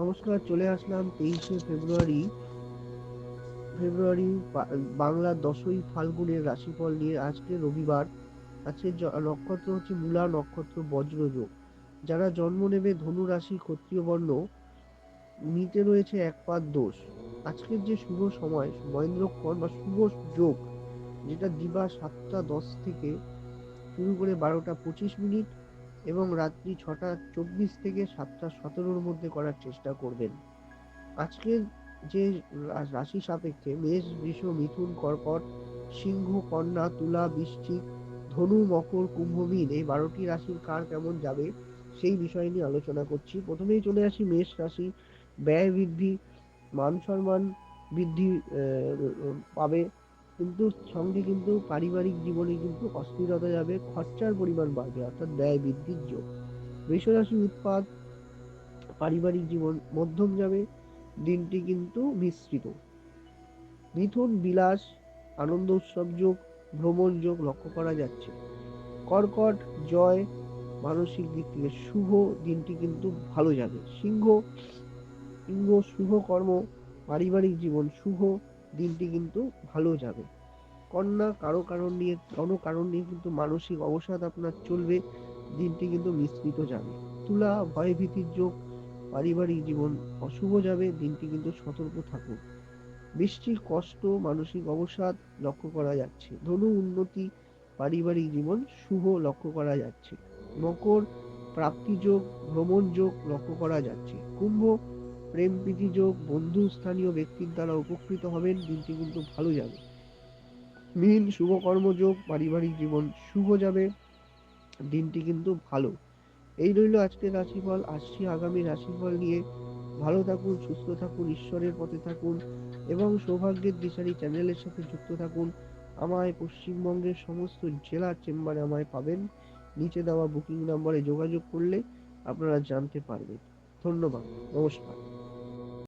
নমস্কার, চলে আসলাম 23শে ফেব্রুয়ারি বাংলার 10ই ফাল্গুনের রাশিফল নিয়ে। আজকে রবিবার। আজকের নক্ষত্র হচ্ছে মূলা নক্ষত্র, বজ্রযোগ। যারা জন্ম নেবে ধনু রাশি, ক্ষত্রিয় বর্ণ, নিতে রয়েছে একপাত দোষ। আজকের যে শুভ সময়, মহেন্দ্রক্ষণ বা শুভ যোগ, যেটা দিবা 7টা 10 থেকে শুরু করে 12টা 25 মিনিট এবং রাত্রি 6টা 24 থেকে 7টা 17-র মধ্যে করার চেষ্টা করবেন। আজকের যে রাশি সাপেক্ষে মেষ, বৃষ, মিথুন, কর্কট, সিংহ, কন্যা, তুলা, বৃশ্চিক, ধনু, মকর, কুম্ভ, মীন, এই 12টি রাশির কার কেমন যাবে সেই বিষয় নিয়ে আলোচনা করছি। প্রথমেই চলে আসি মেষ রাশি। ব্যয় বৃদ্ধি, মান সম্মান বৃদ্ধি পাবে, কিন্তু সঙ্গে কিন্তু পারিবারিক জীবনে কিন্তু অস্থিরতা যাবে, খরচার পরিমাণ বাড়বে, অর্থাৎ ব্যয় বৃদ্ধির যোগ। বৃষ রাশি উৎপাদ, পারিবারিক জীবন মধ্যম যাবে, দিনটি কিন্তু মিশ্রিত। মিথুন বিলাস, আনন্দ উৎসব যোগ, ভ্রমণ যোগ লক্ষ্য করা যাচ্ছে। কর্কট জয়, মানসিক দিক থেকে শুভ, দিনটি কিন্তু ভালো যাবে। সিংহ সিংহ শুভ কর্ম, পারিবারিক জীবন শুভ, দিনটি কিন্তু ভালো যাবে। কন্যা কোনো কারণ নিয়ে কিন্তু মানসিক অবসাদ আপনার চলবে, দিনটি কিন্তু মিশ্রিত যাবে। তুলা ভয়ভীতির যোগ, পারিবারিক জীবন অশুভ যাবে, দিনটি কিন্তু সতর্ক থাকুন। বৃষ্টির কষ্ট, মানসিক অবসাদ লক্ষ্য করা যাচ্ছে। ধনু উন্নতি, পারিবারিক জীবন শুভ লক্ষ্য করা যাচ্ছে। মকর প্রাপ্তি যোগ, ভ্রমণ যোগ লক্ষ্য করা যাচ্ছে। কুম্ভ প্রেম প্রীতি যোগ, বন্ধু স্থানীয় ব্যক্তির দ্বারা উপকৃত হবেন, দিনটি কিন্তু ভালো যাবে। মীন শুভ কর্মযোগ, পারিবারিক জীবন শুভ যাবে, দিনটি কিন্তু ভালো। এই রইল আজকের রাশিফল। আসছি আগামী রাশিফল নিয়ে। ভালো থাকুন, সুস্থ থাকুন, ঈশ্বরের পথে থাকুন এবং সৌভাগ্যের দিশারি চ্যানেলের সাথে যুক্ত থাকুন। আমায় পশ্চিমবঙ্গের সমস্ত জেলার চেম্বারে আমায় পাবেন। নিচে দেওয়া বুকিং নম্বরে যোগাযোগ করলে আপনারা জানতে পারবেন। ধন্যবাদ। নমস্কার।